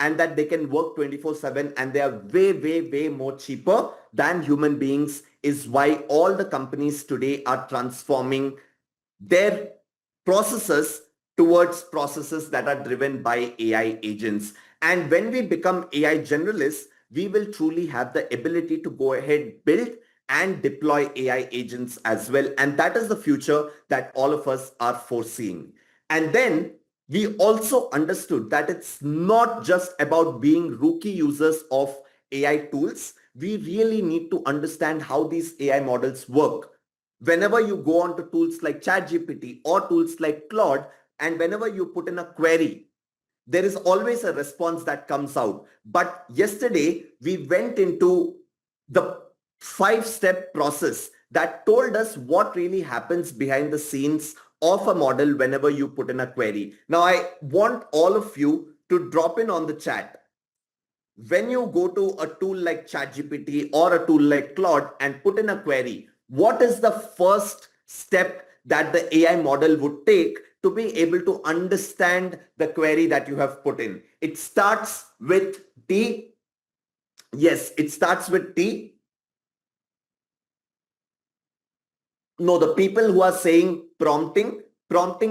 and that they can work 24/7 and they are way, way, way more cheaper than human beings is why all the companies today are transforming their processes towards processes that are driven by AI agents. And when we become AI generalists, we will truly have the ability to go ahead, build and deploy AI agents as well. And that is the future that all of us are foreseeing. And then we also understood that it's not just about being rookie users of AI tools. We really need to understand how these AI models work. Whenever you go on to tools like ChatGPT or tools like Claude, and whenever you put in a query, there is always a response that comes out. But yesterday, we went into the 5-step process that told us what really happens behind the scenes of a model whenever you put in a query. Now, I want all of you to drop in on the chat. When you go to a tool like ChatGPT or a tool like Claude and put in a query, what is the first step that the AI model would take to be able to understand the query that you have put in? It starts with T. Yes, it starts with T. No, the people who are saying prompting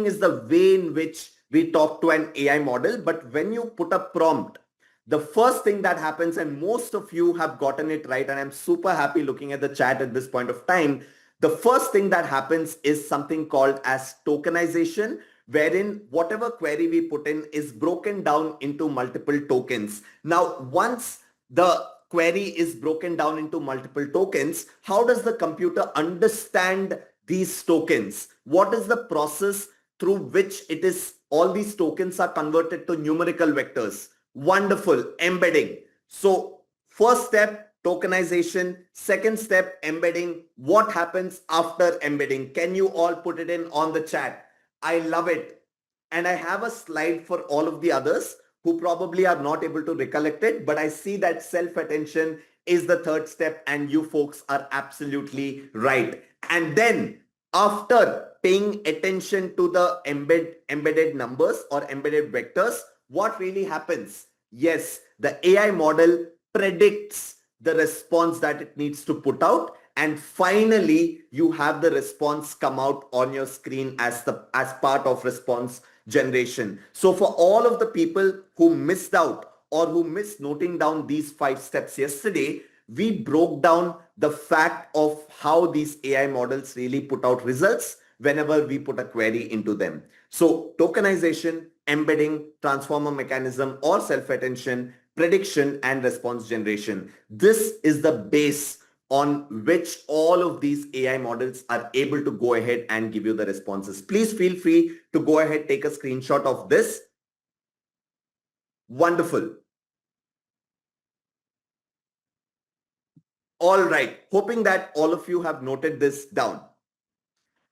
is the way in which we talk to an AI model. But when you put a prompt, the first thing that happens, and most of you have gotten it right, and I'm super happy looking at the chat at this point of time, the first thing that happens is something called as tokenization, wherein whatever query we put in is broken down into multiple tokens. Now, once the query is broken down into multiple tokens, how does the computer understand these tokens? What is the process through which all these tokens are converted to numerical vectors? Wonderful, embedding. So first step, tokenization. Second step, embedding. What happens after embedding? Can you all put it in on the chat? I love it. And I have a slide for all of the others who probably are not able to recollect it, but I see that self-attention is the third step and you folks are absolutely right. And then after paying attention to the embedded numbers or embedded vectors, what really happens? Yes, the AI model predicts the response that it needs to put out, and finally you have the response come out on your screen as part of response generation. So for all of the people who missed out or who missed noting down these 5 steps yesterday, we broke down the fact of how these AI models really put out results whenever we put a query into them. So tokenization, embedding, transformer mechanism or self-attention, prediction and response generation. This is the base on which all of these AI models are able to go ahead and give you the responses. Please feel free to go ahead, take a screenshot of this. Wonderful. All right. Hoping that all of you have noted this down.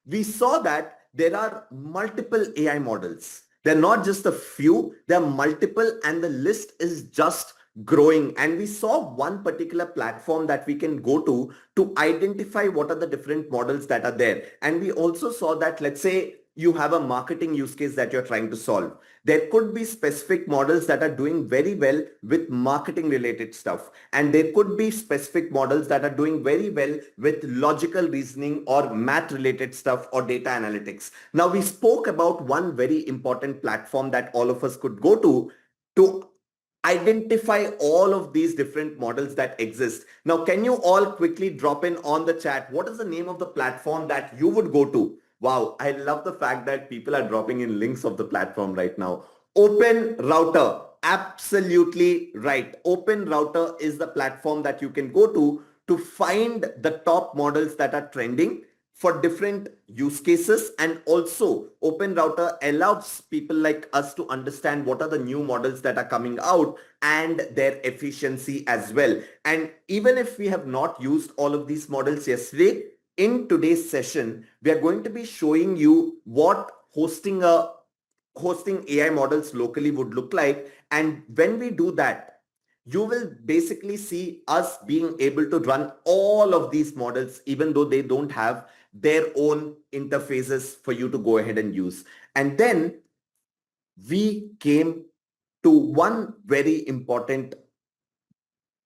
We saw that there are multiple AI models. They're not just a few, they're multiple, and the list is just growing. And we saw one particular platform that we can go to identify what are the different models that are there. And we also saw that, let's say you have a marketing use case that you're trying to solve. There could be specific models that are doing very well with marketing related stuff. And there could be specific models that are doing very well with logical reasoning or math related stuff or data analytics. Now we spoke about one very important platform that all of us could go to identify all of these different models that exist. Now, can you all quickly drop in on the chat? What is the name of the platform that you would go to? Wow, I love the fact that people are dropping in links of the platform right now. Open Router, absolutely right. Open Router is the platform that you can go to find the top models that are trending for different use cases. And also Open Router allows people like us to understand what are the new models that are coming out and their efficiency as well. And even if we have not used all of these models yesterday, in today's session, we are going to be showing you what hosting AI models locally would look like. And when we do that, you will basically see us being able to run all of these models, even though they don't have their own interfaces for you to go ahead and use. And then we came to one very important,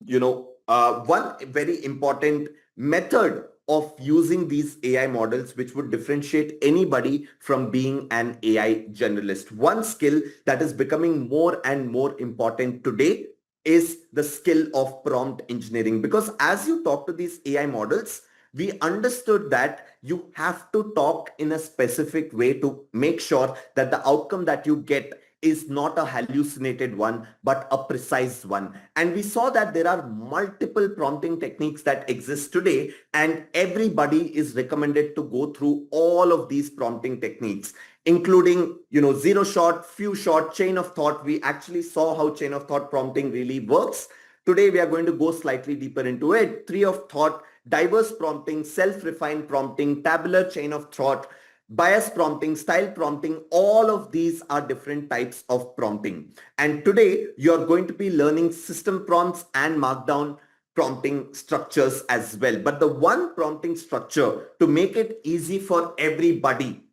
one very important method of using these AI models, which would differentiate anybody from being an AI generalist. One skill that is becoming more and more important today is the skill of prompt engineering. Because as you talk to these AI models, we understood that you have to talk in a specific way to make sure that the outcome that you get is not a hallucinated one, but a precise one. And we saw that there are multiple prompting techniques that exist today, and everybody is recommended to go through all of these prompting techniques, including, zero shot, few shot, chain of thought. We actually saw how chain of thought prompting really works. Today, we are going to go slightly deeper into it. Tree of thought, diverse prompting, self-refined prompting, tabular chain of thought, bias prompting, style prompting, all of these are different types of prompting. And today you're going to be learning system prompts and markdown prompting structures as well. But the one prompting structure to make it easy for everybody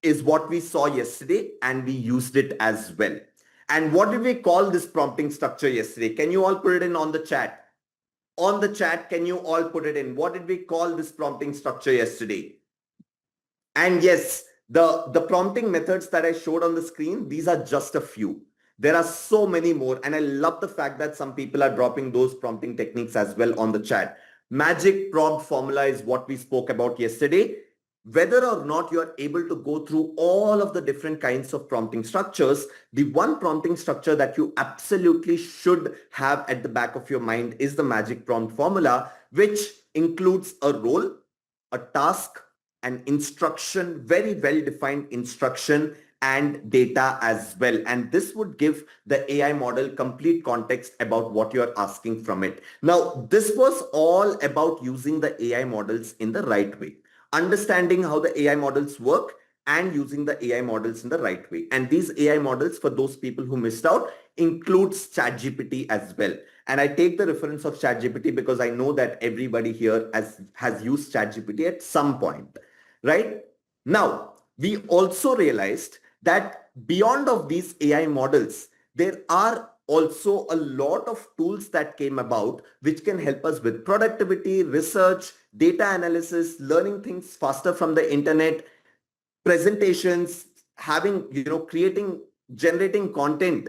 is what we saw yesterday, and we used it as well. And what did we call this prompting structure yesterday? Can you all put it in on the chat? On the chat, can you all put it in? What did we call this prompting structure yesterday? And yes, the prompting methods that I showed on the screen, these are just a few. There are so many more. And I love the fact that some people are dropping those prompting techniques as well on the chat. Magic prompt formula is what we spoke about yesterday. Whether or not you are able to go through all of the different kinds of prompting structures, the one prompting structure that you absolutely should have at the back of your mind is the magic prompt formula, which includes a role, a task, an instruction, very well-defined instruction, and data as well. And this would give the AI model complete context about what you're asking from it. Now, this was all about using the AI models in the right way, understanding how the AI models work and using the AI models in the right way. And these AI models, for those people who missed out, includes ChatGPT as well. And I take the reference of ChatGPT because I know that everybody here has used ChatGPT at some point, right? Now, we also realized that beyond of these AI models, there are also a lot of tools that came about which can help us with productivity, research, data analysis, learning things faster from the internet, presentations, having, creating, generating content,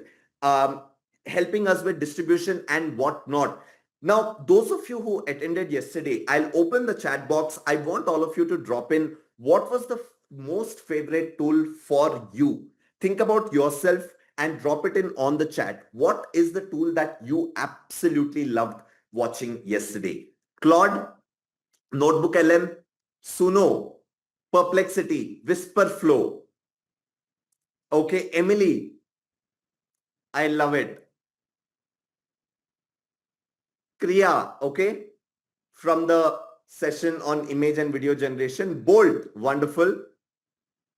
helping us with distribution and whatnot. Now, those of you who attended yesterday, I'll open the chat box. I want all of you to drop in what was the most favorite tool for you. Think about yourself and drop it in on the chat. What is the tool that you absolutely loved watching yesterday? Claude, Notebook LM, Suno, Perplexity, Whisper Flow. Okay, Emily, I love it. Kriya, okay, from the session on image and video generation. Bolt, wonderful.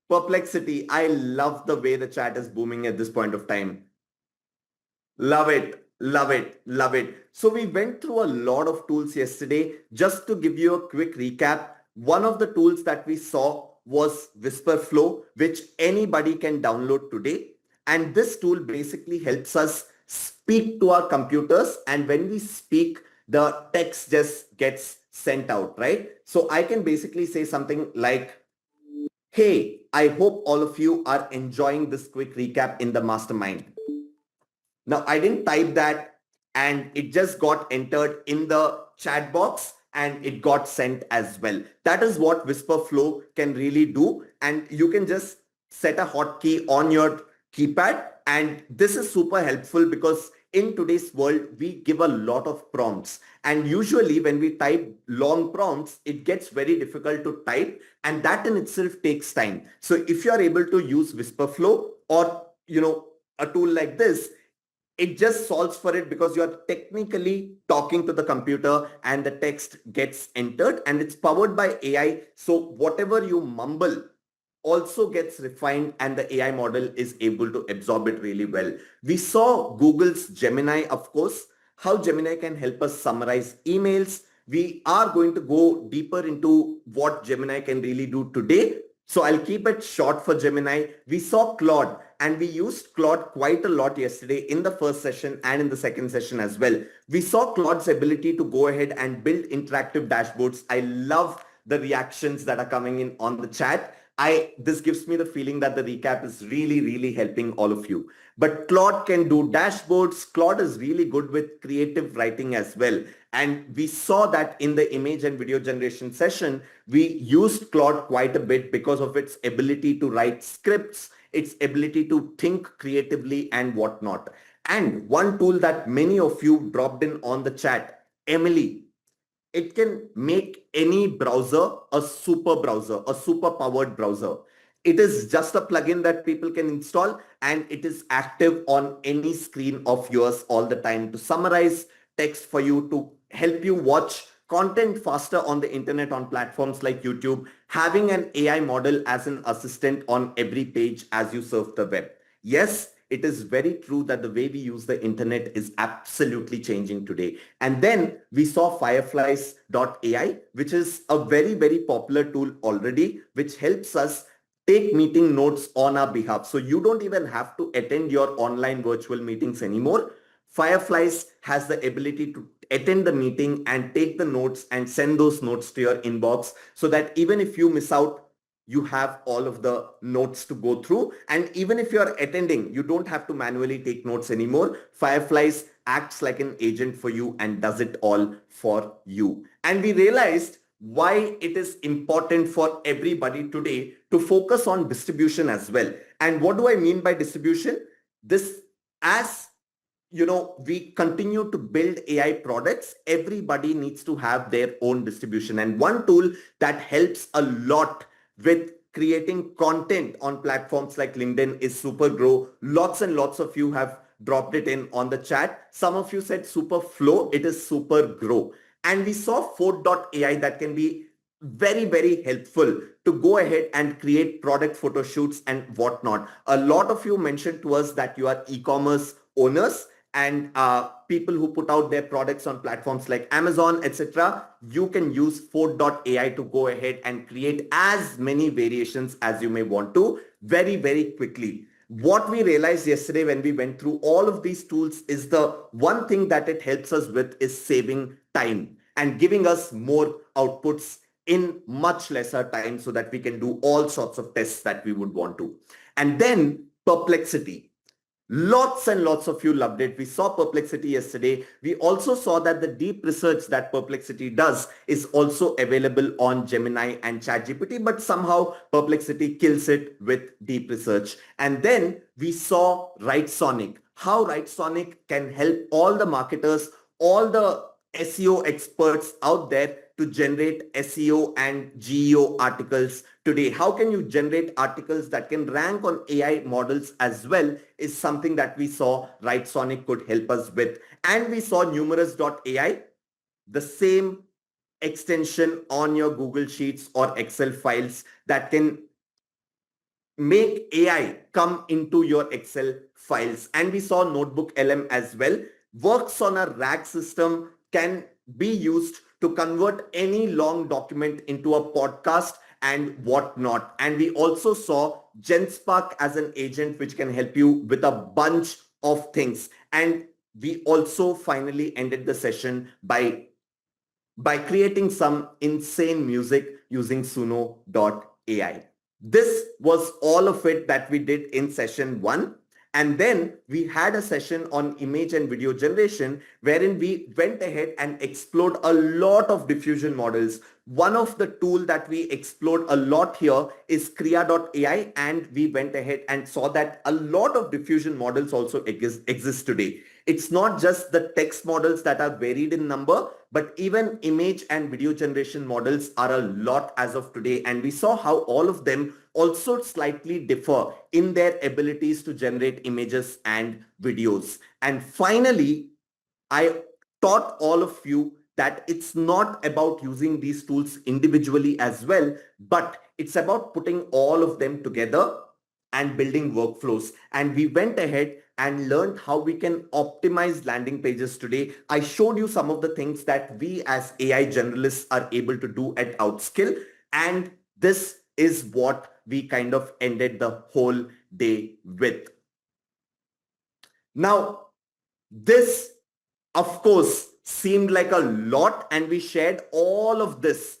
Perplexity, I love the way the chat is booming at this point of time. Love it, love it, love it. So we went through a lot of tools yesterday. Just to give you a quick recap, one of the tools that we saw was Whisper Flow, which anybody can download today. And this tool basically helps us speak to our computers. And when we speak, the text just gets sent out, right? So I can basically say something like, hey, I hope all of you are enjoying this quick recap in the mastermind. Now, I didn't type that and it just got entered in the chat box and it got sent as well. That is what Whisper Flow can really do. And you can just set a hotkey on your keypad. And this is super helpful because in today's world, we give a lot of prompts. And usually when we type long prompts, it gets very difficult to type. And that in itself takes time. So if you are able to use Whisper Flow or, a tool like this, it just solves for it because you're technically talking to the computer and the text gets entered and it's powered by AI. So whatever you mumble also gets refined and the AI model is able to absorb it really well. We saw Google's Gemini, of course, how Gemini can help us summarize emails. We are going to go deeper into what Gemini can really do today. So I'll keep it short for Gemini. We saw Claude. and we used Claude quite a lot yesterday in the first session and in the second session as well. We saw Claude's ability to go ahead and build interactive dashboards. I love the reactions that are coming in on the chat. This gives me the feeling that the recap is really helping all of you. But Claude can do dashboards. Claude is really good with creative writing as well. And we saw that in the image and video generation session, we used Claude quite a bit because of its ability to write scripts, its ability to think creatively and whatnot. And one tool that many of you dropped in on the chat, Emily, it can make any browser a super browser, a super powered browser. It is just a plugin that people can install, and it is active on any screen of yours all the time to summarize text for you, to help you watch content faster on the internet on platforms like YouTube, having an AI model as an assistant on every page as you surf the web. Yes, it is very true that the way we use the internet is absolutely changing today. And then we saw fireflies.ai, which is a very popular tool already, which helps us take meeting notes on our behalf. So you don't even have to attend your online virtual meetings anymore. Fireflies has the ability to attend the meeting and take the notes and send those notes to your inbox, so that even if you miss out, you have all of the notes to go through. And even if you're attending, you don't have to manually take notes anymore. Fireflies acts like an agent for you and does it all for you. And we realized why it is important for everybody today to focus on distribution as well. And what do I mean by distribution? This, as we continue to build AI products, everybody needs to have their own distribution. And one tool that helps a lot with creating content on platforms like LinkedIn is Supergrow. Lots and lots of you have dropped it in on the chat. Some of you said Superflow. It is Supergrow. And we saw Fort.ai that can be very helpful to go ahead and create product photo shoots and whatnot. A lot of you mentioned to us that you are e-commerce owners and people who put out their products on platforms like Amazon, etc. You can use Fort.ai to go ahead and create as many variations as you may want to very quickly. What we realized yesterday when we went through all of these tools is the one thing that it helps us with is saving time and giving us more outputs in much lesser time, so that we can do all sorts of tests that we would want to. And then Perplexity. Lots and lots of you loved it. We saw Perplexity yesterday. We also saw that the deep research that Perplexity does is also available on Gemini and ChatGPT, but somehow Perplexity kills it with deep research. And then we saw Writesonic, how Writesonic can help all the marketers, all the SEO experts out there to generate SEO and GEO articles today. How can you generate articles that can rank on AI models as well is something that we saw Writesonic could help us with. And we saw Numerous.ai, the same extension on your Google Sheets or Excel files that can make AI come into your Excel files. And we saw Notebook LM as well. Works on a RAG system, can be used to convert any long document into a podcast and whatnot. And we also saw GenSpark as an agent which can help you with a bunch of things. And we also finally ended the session by creating some insane music using Suno.ai. This was all of it that we did in session 1. And then we had a session on image and video generation wherein we went ahead and explored a lot of diffusion models. One of the tools that we explored a lot here is Kriya.ai, and we went ahead and saw that a lot of diffusion models also exist today. It's not just the text models that are varied in number, but even image and video generation models are a lot as of today. And we saw how all of them also slightly differ in their abilities to generate images and videos. And finally, I taught all of you that it's not about using these tools individually as well, but it's about putting all of them together and building workflows. And we went ahead and learned how we can optimize landing pages today. I showed you some of the things that we as AI generalists are able to do at Outskill, and this is what we kind of ended the whole day with. Now, this, of course, seemed like a lot, and we shared all of this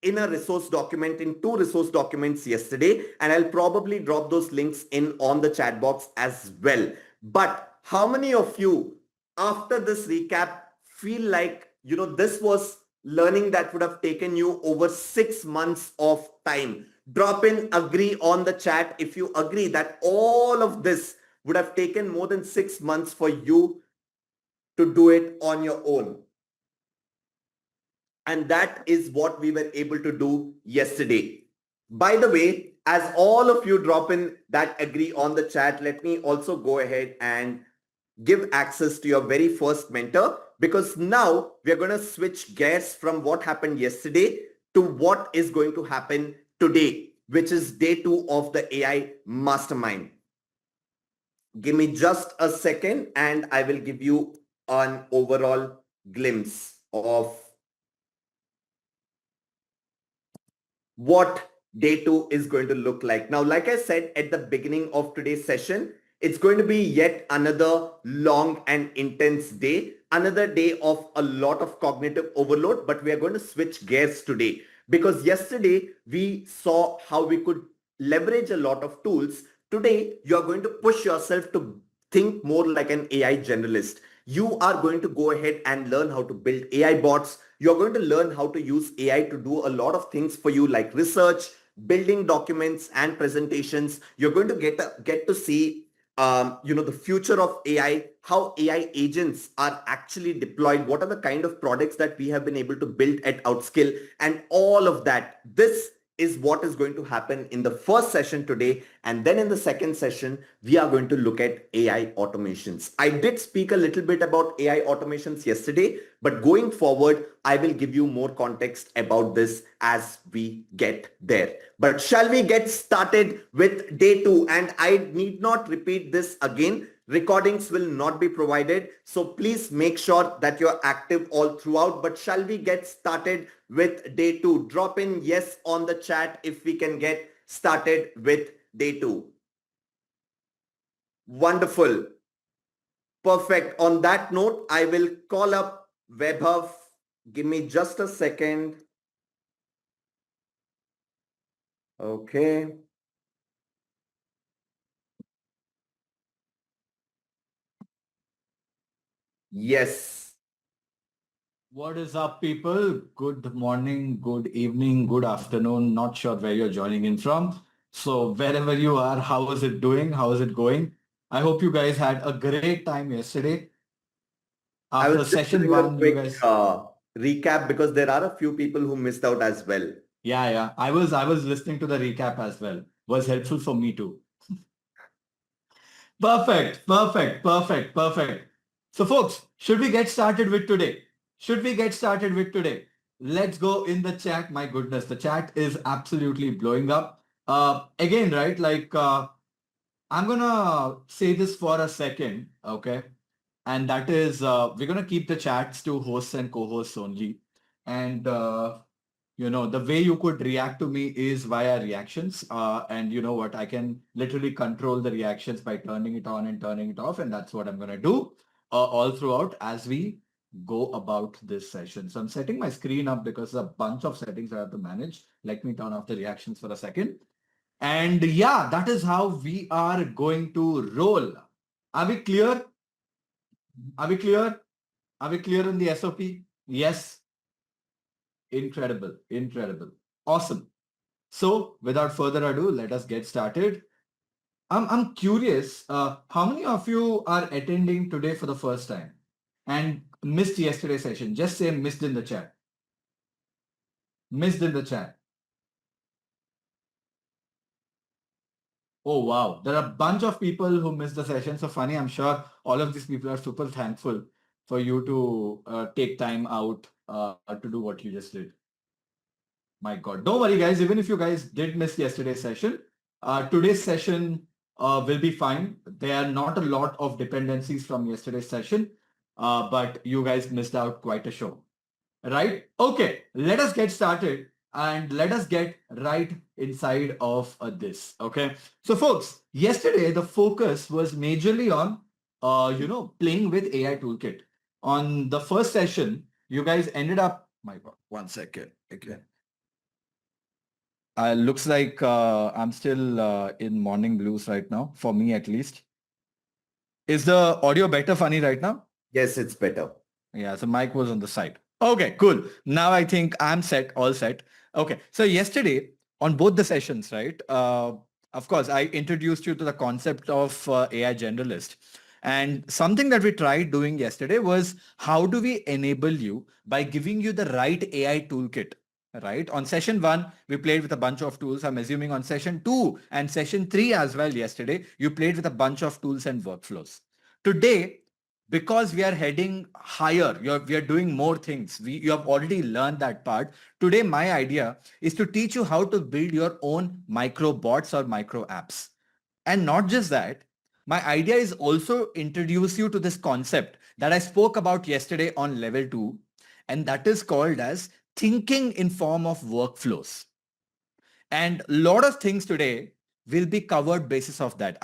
in a resource document, in 2 resource documents yesterday, and I'll probably drop those links in on the chat box as well. But how many of you, after this recap, feel like, this was learning that would have taken you over 6 months of time? Drop in agree on the chat if you agree that all of this would have taken more than 6 months for you to do it on your own. And that is what we were able to do yesterday. By the way, as all of you drop in that agree on the chat, let me also go ahead and give access to your very first mentor, because now we're going to switch gears from what happened yesterday to what is going to happen today, which is day 2 of the AI Mastermind. Give me just a second and I will give you an overall glimpse of what day 2 is going to look like. Now, like I said at the beginning of today's session, it's going to be yet another long and intense day, another day of a lot of cognitive overload, but we are going to switch gears today, because yesterday we saw how we could leverage a lot of tools. Today, you are going to push yourself to think more like an AI generalist. You are going to go ahead and learn how to build AI bots. You're going to learn how to use AI to do a lot of things for you, like research, building documents and presentations. You're going to get to see the future of AI, how AI agents are actually deployed, what are the kind of products that we have been able to build at Outskill, and all of that. This is what is going to happen in the first session today. And then in the second session, we are going to look at AI automations. I did speak a little bit about AI automations yesterday, but going forward, I will give you more context about this as we get there. But shall we get started with day 2? And I need not repeat this again. Recordings will not be provided, so please make sure that you're active all throughout. But shall we get started with day 2? Drop in yes on the chat if we can get started with day 2. Wonderful. Perfect. On that note, I will call up Webhub. Give me just a second. Okay. Yes. What is up, people? Good morning, good evening, good afternoon. Not sure where you're joining in from. So wherever you are, how is it doing? How is it going? I hope you guys had a great time yesterday. I was After just session doing a 1, you quick guys... recap because there are a few people who missed out as well. Yeah. I was listening to the recap as well. Was helpful for me too. Perfect. So folks, should we get started with today? Let's go in the chat. My goodness, the chat is absolutely blowing up. Again, right? I'm gonna say this for a second, okay? And that is, we're gonna keep the chats to hosts and co-hosts only. And the way you could react to me is via reactions. And you know what? I can literally control the reactions by turning it on and turning it off. And that's what I'm going to do all throughout as we go about this session. So I'm setting my screen up because there's a bunch of settings I have to manage. Let me turn off the reactions for a second. And yeah, that is how we are going to roll. Are we clear? Are we clear? Are we clear on the SOP? Yes. Incredible. Awesome. So without further ado, let us get started. I'm curious, how many of you are attending today for the first time and missed yesterday's session? Just say missed in the chat. Missed in the chat. Oh, wow. There are a bunch of people who missed the session. So funny, I'm sure all of these people are super thankful for you to take time out to do what you just did. My God. Don't worry, guys. Even if you guys did miss yesterday's session, today's session will be fine. There are not a lot of dependencies from yesterday's session, but you guys missed out quite a show. Right? Okay, let us get started. and let us get right inside of this. Okay. So folks, yesterday the focus was majorly on, playing with AI toolkit. On the first session, you guys ended up, my God, 1 second again. Looks like I'm still in morning blues right now, for me at least. Is the audio better, Funny, right now? Yes, it's better. Yeah, so mic was on the side. Okay, cool. Now I think I'm set, all set. Okay, so yesterday on both the sessions, right? Of course, I introduced you to the concept of AI generalist. And something that we tried doing yesterday was how do we enable you by giving you the right AI toolkit, right? On session 1, we played with a bunch of tools. I'm assuming on session 2 and session 3 as well yesterday, you played with a bunch of tools and workflows. Today, because we are heading higher, we are doing more things. You have already learned that part. Today, my idea is to teach you how to build your own micro bots or micro apps. And not just that, my idea is also introduce you to this concept that I spoke about yesterday on level 2, and that is called as thinking in form of workflows. And a lot of things today will be covered basis of that.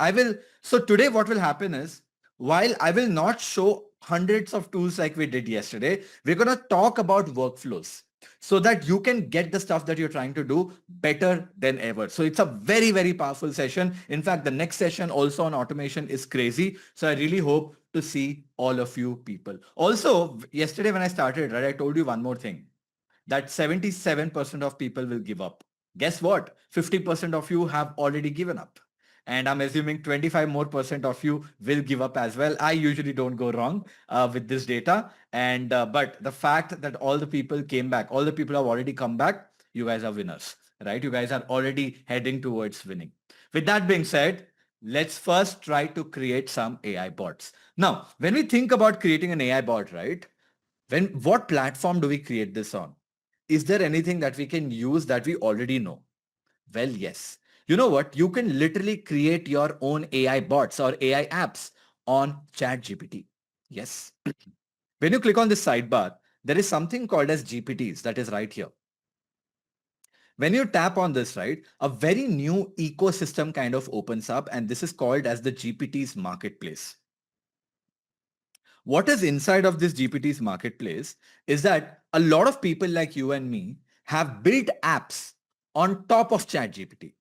So today what will happen is, while I will not show hundreds of tools like we did yesterday, we're going to talk about workflows so that you can get the stuff that you're trying to do better than ever. So it's a very, very powerful session. In fact, the next session also on automation is crazy. So I really hope to see all of you people. Also, yesterday when I started, right, I told you one more thing, that 77% of people will give up. Guess what? 50% of you have already given up. And I'm assuming 25 more percent of you will give up as well. I usually don't go wrong with this data. And but the fact that all the people came back, all the people have already come back, you guys are winners, right? You guys are already heading towards winning. With that being said, let's first try to create some AI bots. Now, when we think about creating an AI bot, right? What platform do we create this on? Is there anything that we can use that we already know? Well, yes. You know what? You can literally create your own AI bots or AI apps on ChatGPT. Yes. When you click on this sidebar, there is something called as GPTs that is right here. When you tap on this, right, a very new ecosystem kind of opens up, and this is called as the GPTs marketplace. What is inside of this GPT's marketplace is that a lot of people like you and me have built apps on top of ChatGPT.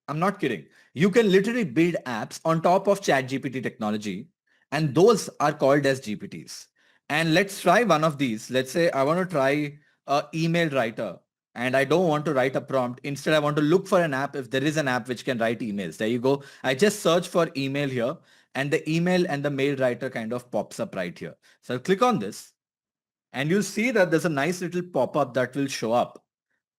I'm not kidding. You can literally build apps on top of ChatGPT technology, and those are called as GPTs. And let's try one of these. Let's say I want to try a email writer and I don't want to write a prompt. Instead, I want to look for an app if there is an app which can write emails. There you go. I just search for email here and the email and the mail writer kind of pops up right here. So I'll click on this and you'll see that there's a nice little pop-up that will show up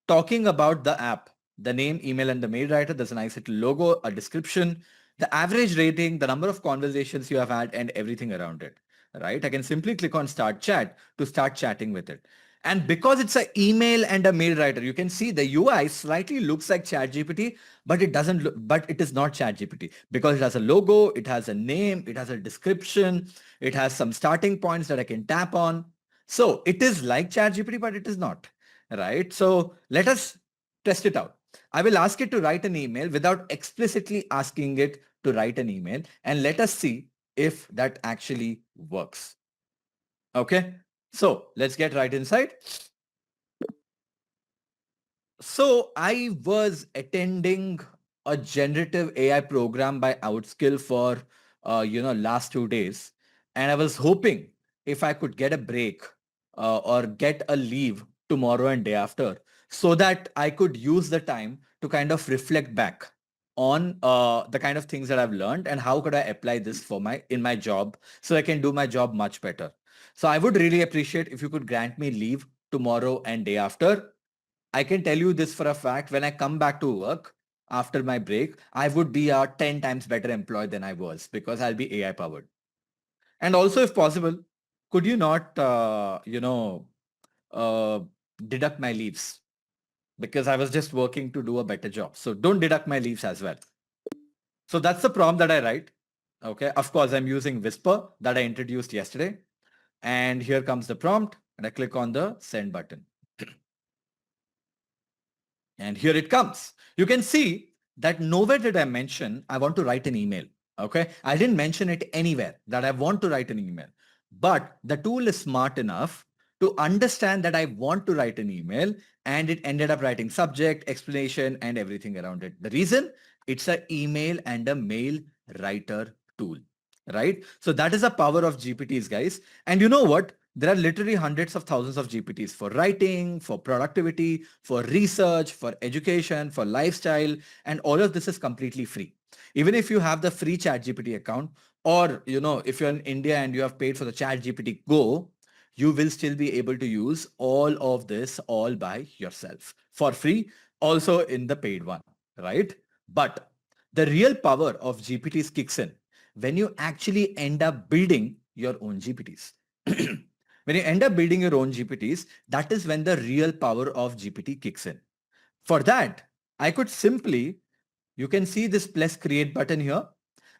talking about the app, the name, email, and the mail writer. There's a nice little logo, a description, the average rating, the number of conversations you have had, and everything around it, right? I can simply click on start chat to start chatting with it. And because it's an email and a mail writer, you can see the UI slightly looks like ChatGPT, but it doesn't look, but it is not ChatGPT because it has a logo, it has a name, it has a description, it has some starting points that I can tap on. So it is like ChatGPT, but it is not, right? So let us test it out. I will ask it to write an email without explicitly asking it to write an email, and let us see if that actually works. Okay, so let's get right inside. So I was attending a generative AI program by Outskill for last 2 days, and I was hoping if I could get a break or get a leave tomorrow and day after, so that I could use the time to kind of reflect back on the kind of things that I've learned and how could I apply this for in my job so I can do my job much better. So I would really appreciate if you could grant me leave tomorrow and day after. I can tell you this for a fact. When I come back to work after my break, I would be a 10 times better employee than I was because I'll be AI powered. And also, if possible, could you not, uh, deduct my leaves? Because I was just working to do a better job. So don't deduct my leaves as well. So that's the prompt that I write. Okay. Of course, I'm using Whisper that I introduced yesterday. And here comes the prompt. And I click on the send button. And here it comes. You can see that nowhere did I mention I want to write an email. Okay. I didn't mention it anywhere that I want to write an email. But the tool is smart enough to understand that I want to write an email, and it ended up writing subject, explanation, and everything around it. The reason? It's an email and a mail writer tool, right? So that is the power of GPTs, guys. And you know what? There are literally hundreds of thousands of GPTs for writing, for productivity, for research, for education, for lifestyle, and all of this is completely free. Even if you have the free ChatGPT account, or if you're in India and you have paid for the ChatGPT Go, you will still be able to use all of this all by yourself for free, also in the paid one, right? But the real power of GPTs kicks in when you actually end up building your own GPTs. When you end up building your own GPTs, that is when the real power of GPT kicks in. For that, I could simply, you can see this plus create button here.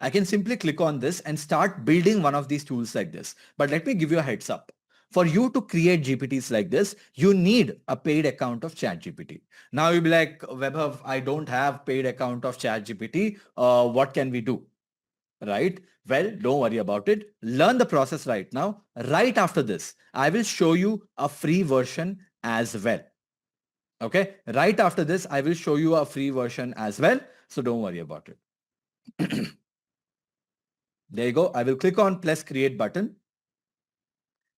I can simply click on this and start building one of these tools like this. But let me give you a heads up. For you to create GPTs like this, you need a paid account of ChatGPT. Now you'll be like, Webhav, I don't have paid account of ChatGPT. What can we do? Right? Well, don't worry about it. Learn the process right now. Right after this, I will show you a free version as well. Okay. Right after this, I will show you a free version as well. So don't worry about it. There you go. I will click on plus create button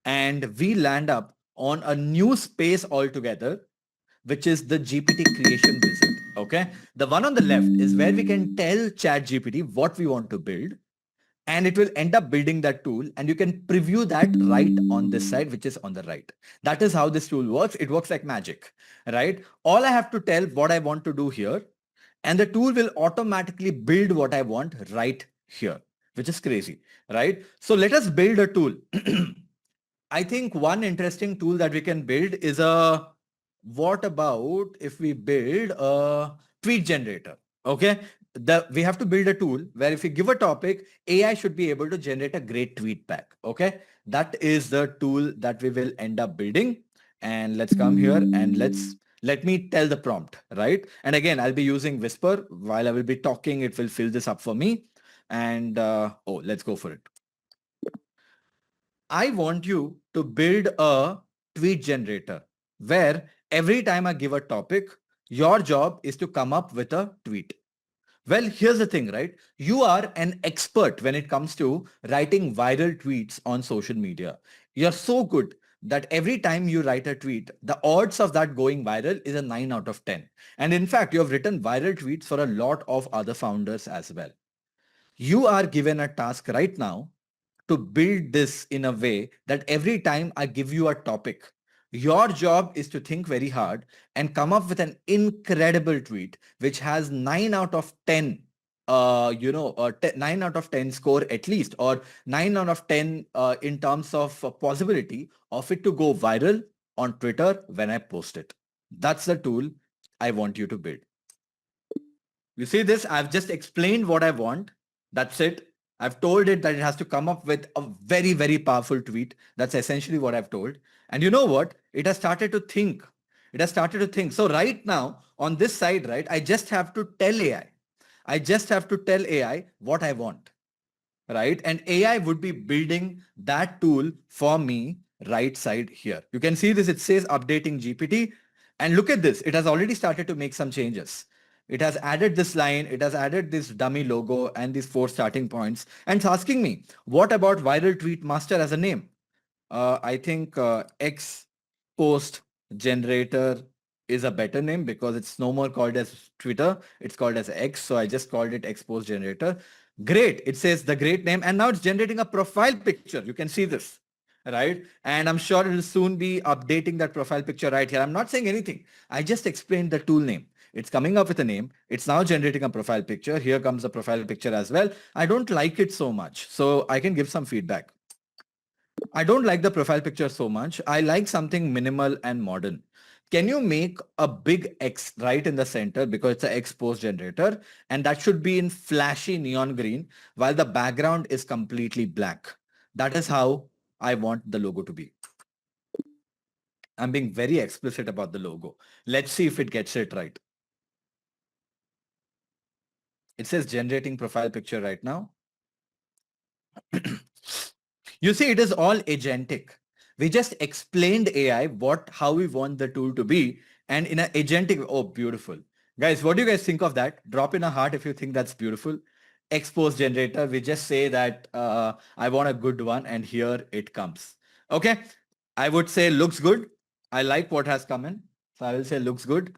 and we land up on a new space altogether, which is the GPT creation wizard. Okay. The one on the left is where we can tell ChatGPT what we want to build, and it will end up building that tool, and you can preview that right on this side, which is on the right. That is how this tool works. It works like magic, right? All I have to tell what I want to do here, and the tool will automatically build what I want right here, which is crazy, right? So let us build a tool. I think one interesting tool that we can build is what about if we build a tweet generator? Okay. We have to build a tool where if we give a topic, AI should be able to generate a great tweet back. Okay. That is the tool that we will end up building. And let's come here and let me tell the prompt, right? And again, I'll be using Whisper while I will be talking. It will fill this up for me. And let's go for it. I want you to build a tweet generator where every time I give a topic, your job is to come up with a tweet. Well, here's the thing, right? You are an expert when it comes to writing viral tweets on social media. You're so good that every time you write a tweet, the odds of that going viral is a 9 out of 10. And in fact, you have written viral tweets for a lot of other founders as well. You are given a task right now to build this in a way that every time I give you a topic, your job is to think very hard and come up with an incredible tweet which has 9 out of 10 9 out of 10 score at least, or 9 out of 10 in terms of possibility of it to go viral on Twitter when I post it. That's the tool I want you to build. You see this? I've just explained what I want. That's it. I've told it that it has to come up with a very, very powerful tweet. That's essentially what I've told. And you know what? It has started to think. It has started to think. So right now on this side, right, I just have to tell AI. I just have to tell AI what I want, right? And AI would be building that tool for me right side here. You can see this. It says updating GPT. And look at this. It has already started to make some changes. It has added this line. It has added this dummy logo and these 4 starting points. And it's asking me, what about viral tweet master as a name? I think X post generator is a better name because it's no more called as Twitter. It's called as X. So I just called it X post generator. Great. It says the great name. And now it's generating a profile picture. You can see this, right? And I'm sure it will soon be updating that profile picture right here. I'm not saying anything. I just explained the tool name. It's coming up with a name. It's now generating a profile picture. Here comes the profile picture as well. I don't like it so much. So I can give some feedback. I don't like the profile picture so much. I like something minimal and modern. Can you make a big X right in the center because it's an X post generator, and that should be in flashy neon green while the background is completely black. That is how I want the logo to be. I'm being very explicit about the logo. Let's see if it gets it right. It says generating profile picture right now. You see, it is all agentic. We just explained AI how we want the tool to be, and in an agentic, oh, beautiful. Guys, what do you guys think of that? Drop in a heart if you think that's beautiful. Expose generator, we just say that I want a good one, and here it comes. Okay, I would say looks good. I like what has come in. So I will say looks good.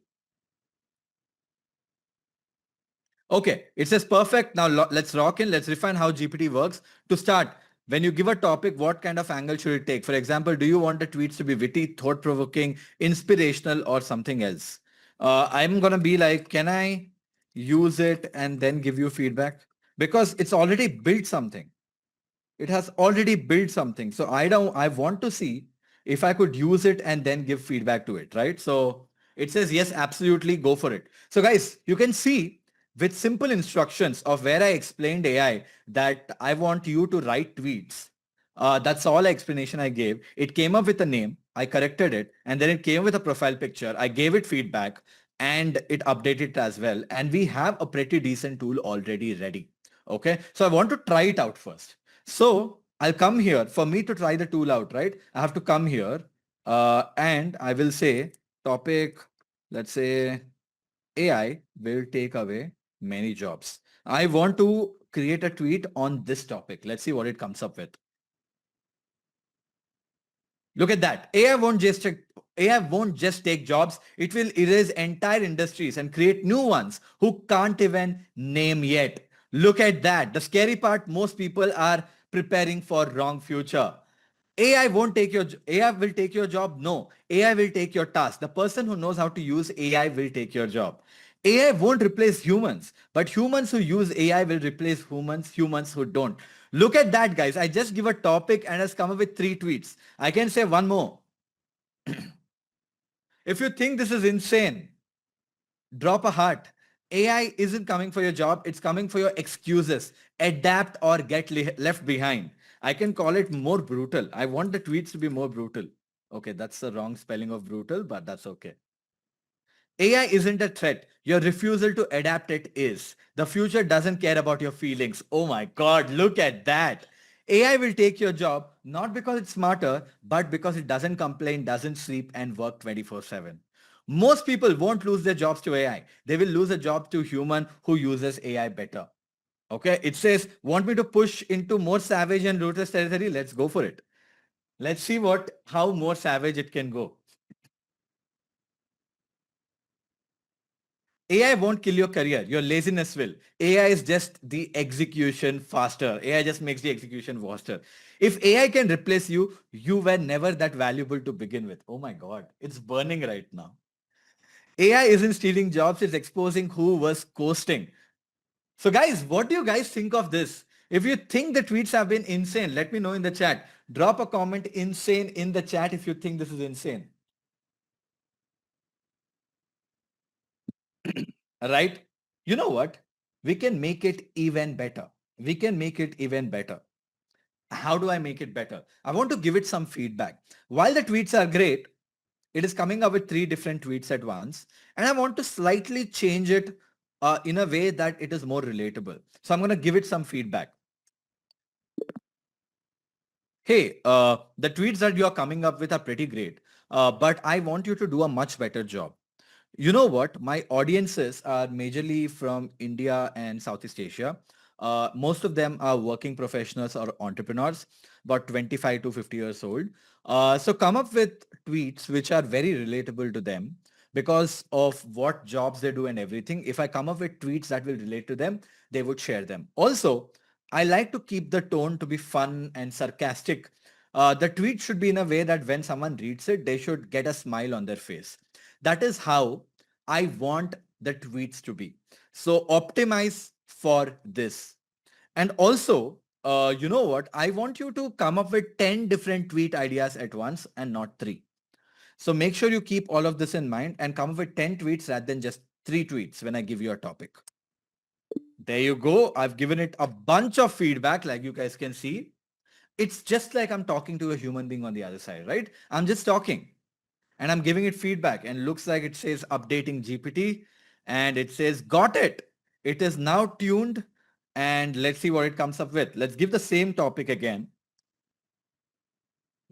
Okay, it says perfect. Now let's rock in. Let's refine how GPT works. To start, when you give a topic, what kind of angle should it take? For example, do you want the tweets to be witty, thought-provoking, inspirational, or something else? I'm going to be like, can I use it and then give you feedback? Because it's already built something. It has already built something. So I want to see if I could use it and then give feedback to it, right? So it says, yes, absolutely, go for it. So guys, you can see with simple instructions of where I explained AI that I want you to write tweets. That's all explanation I gave. It came up with a name. I corrected it. And then it came with a profile picture. I gave it feedback and it updated it as well. And we have a pretty decent tool already ready. Okay. So I want to try it out first. So I'll come here for me to try the tool out, right? I have to come here and I will say topic, let's say AI will take away many jobs. I want to create a tweet on this topic. Let's see what it comes up with. Look at that. AI won't just take jobs. It will erase entire industries and create new ones who can't even name yet. Look at that. The scary part, most people are preparing for wrong future. AI will take your job. No, AI will take your task. The person who knows how to use AI will take your job. AI won't replace humans, but humans who use AI will replace humans who don't. Look at that, guys. I just give a topic and has come up with 3 tweets. I can say one more. If you think this is insane, drop a heart. AI isn't coming for your job. It's coming for your excuses. Adapt or get left behind. I can call it more brutal. I want the tweets to be more brutal. Okay, that's the wrong spelling of brutal, but that's okay. AI isn't a threat. Your refusal to adapt it is. The future doesn't care about your feelings. Oh my God, look at that. AI will take your job not because it's smarter, but because it doesn't complain, doesn't sleep, and work 24/7. Most people won't lose their jobs to AI. They will lose a job to human who uses AI better. Okay, it says, want me to push into more savage and ruthless territory? Let's go for it. Let's see how more savage it can go. AI won't kill your career. Your laziness will. AI is just the execution faster. AI just makes the execution faster. If AI can replace you, you were never that valuable to begin with. Oh my God, it's burning right now. AI isn't stealing jobs, it's exposing who was coasting. So guys, what do you guys think of this? If you think the tweets have been insane, let me know in the chat. Drop a comment insane in the chat if you think this is insane. Right? You know what? We can make it even better. We can make it even better. How do I make it better? I want to give it some feedback. While the tweets are great, it is coming up with 3 different tweets at once. And I want to slightly change it in a way that it is more relatable. So I'm going to give it some feedback. Hey, the tweets that you're coming up with are pretty great, but I want you to do a much better job. You know what? My audiences are majorly from India and Southeast Asia. Most of them are working professionals or entrepreneurs, about 25 to 50 years old. So come up with tweets which are very relatable to them because of what jobs they do and everything. If I come up with tweets that will relate to them, they would share them. Also, I like to keep the tone to be fun and sarcastic. The tweet should be in a way that when someone reads it, they should get a smile on their face. That is how I want the tweets to be. So optimize for this. And also, you know what? I want you to come up with 10 different tweet ideas at once and not 3. So make sure you keep all of this in mind and come up with 10 tweets rather than just 3 tweets when I give you a topic. There you go. I've given it a bunch of feedback like you guys can see. It's just like I'm talking to a human being on the other side, right? I'm just talking. and I'm giving it feedback, and looks like it says updating GPT, and it says got it. It is now tuned, and let's see what it comes up with. Let's give the same topic again.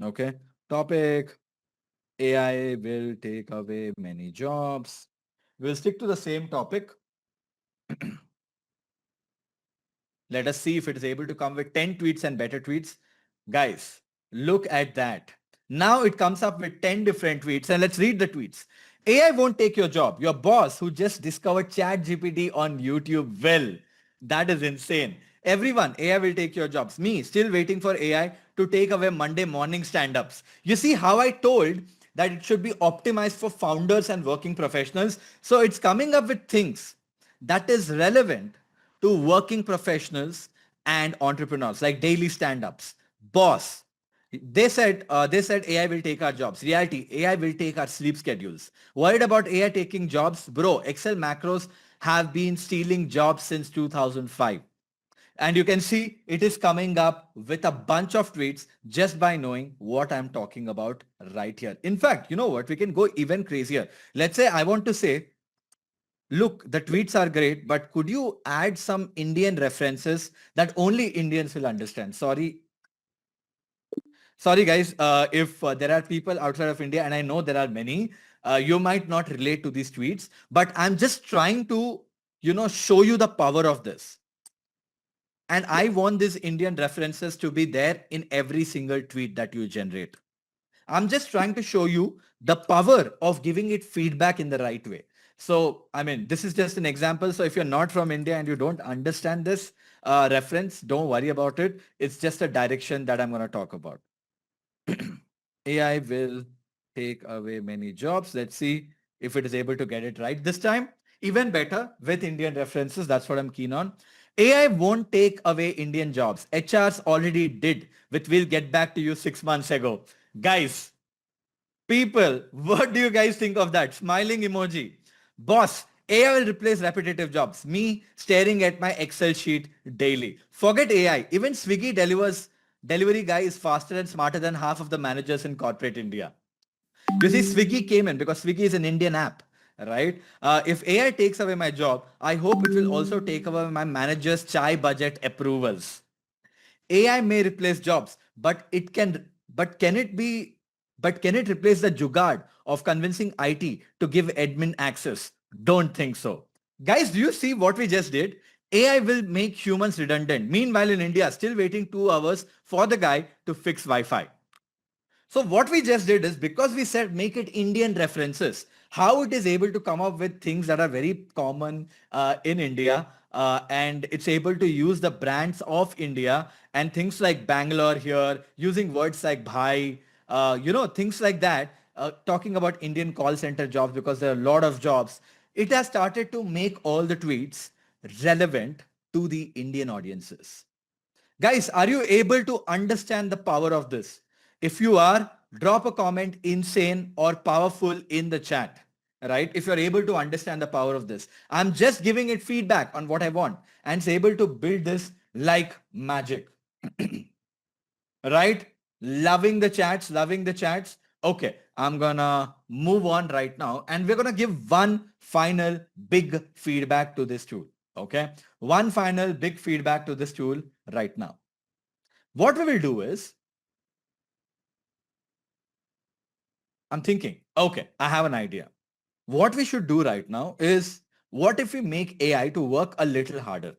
Okay. Topic: AI will take away many jobs. We'll stick to the same topic. Let us see if it is able to come with 10 tweets and better tweets. Guys, look at that. Now it comes up with 10 different tweets, and let's read the tweets. AI won't take your job. Your boss who just discovered ChatGPT on YouTube will. That is insane. Everyone, AI will take your jobs. Me, still waiting for AI to take away Monday morning stand-ups. You see how I told that it should be optimized for founders and working professionals. So it's coming up with things that is relevant to working professionals and entrepreneurs, like daily stand-ups. Boss, they said AI will take our jobs. Reality, AI will take our sleep schedules. Worried about AI taking jobs? Bro, Excel macros have been stealing jobs since 2005. And you can see it is coming up with a bunch of tweets just by knowing what I'm talking about right here. In fact, you know what? We can go even crazier. Let's say I want to say, look, the tweets are great, but could you add some Indian references that only Indians will understand? Sorry guys, if there are people outside of India, and I know there are many, you might not relate to these tweets, but I'm just trying to, show you the power of this. And I want these Indian references to be there in every single tweet that you generate. I'm just trying to show you the power of giving it feedback in the right way. So, I mean, this is just an example. So if you're not from India and you don't understand this reference, don't worry about it. It's just a direction that I'm going to talk about. AI will take away many jobs. Let's see if it is able to get it right this time. Even better with Indian references. That's what I'm keen on. AI won't take away Indian jobs. HRs already did, which we'll get back to you 6 months ago. Guys, people, what do you guys think of that? Smiling emoji. Boss, AI will replace repetitive jobs. Me staring at my Excel sheet daily. Forget AI. Even Swiggy delivery guy is faster and smarter than half of the managers in corporate India. You see, Swiggy came in because Swiggy is an Indian app, right? If AI takes away my job, I hope it will also take away my manager's chai budget approvals. AI may replace jobs, but can it replace the jugaad of convincing IT to give admin access? Don't think so. Guys, do you see what we just did? AI will make humans redundant. Meanwhile, in India, still waiting 2 hours for the guy to fix Wi-Fi. So what we just did is, because we said make it Indian references, how it is able to come up with things that are very common in India, and it's able to use the brands of India and things like Bangalore here, using words like bhai, things like that, talking about Indian call center jobs because there are a lot of jobs. It has started to make all the tweets relevant to the Indian audiences. Guys, are you able to understand the power of this? If you are, drop a comment insane or powerful in the chat, right? If you're able to understand the power of this. I'm just giving it feedback on what I want, and it's able to build this like magic, right? Loving the chats, loving the chats. Okay, I'm gonna move on right now, and we're gonna give one final big feedback to this tool. Okay, one final big feedback to this tool right now. What we will do is, I'm thinking, okay, I have an idea. What we should do right now is, what if we make AI to work a little harder?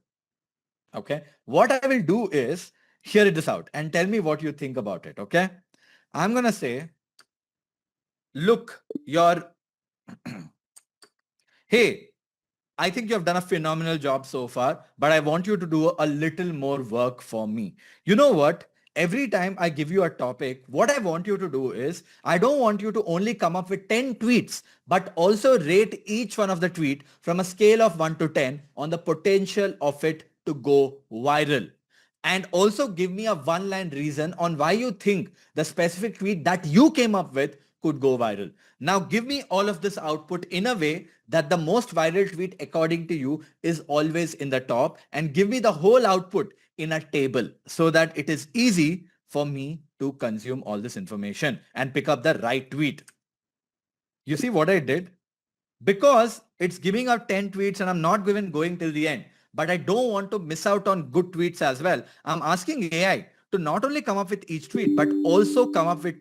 Okay, what I will do is, hear this out and tell me what you think about it. Okay, I'm gonna say, look, hey, I think you have done a phenomenal job so far, but I want you to do a little more work for me. You know what? Every time I give you a topic, what I want you to do is, I don't want you to only come up with 10 tweets, but also rate each one of the tweet from a scale of 1 to 10 on the potential of it to go viral. And also give me a one-line reason on why you think the specific tweet that you came up with could go viral. Now give me all of this output in a way that the most viral tweet according to you is always in the top, and give me the whole output in a table so that it is easy for me to consume all this information and pick up the right tweet. You see what I did? Because it's giving out 10 tweets and I'm not even going till the end. But I don't want to miss out on good tweets as well. I'm asking AI to not only come up with each tweet, but also come up with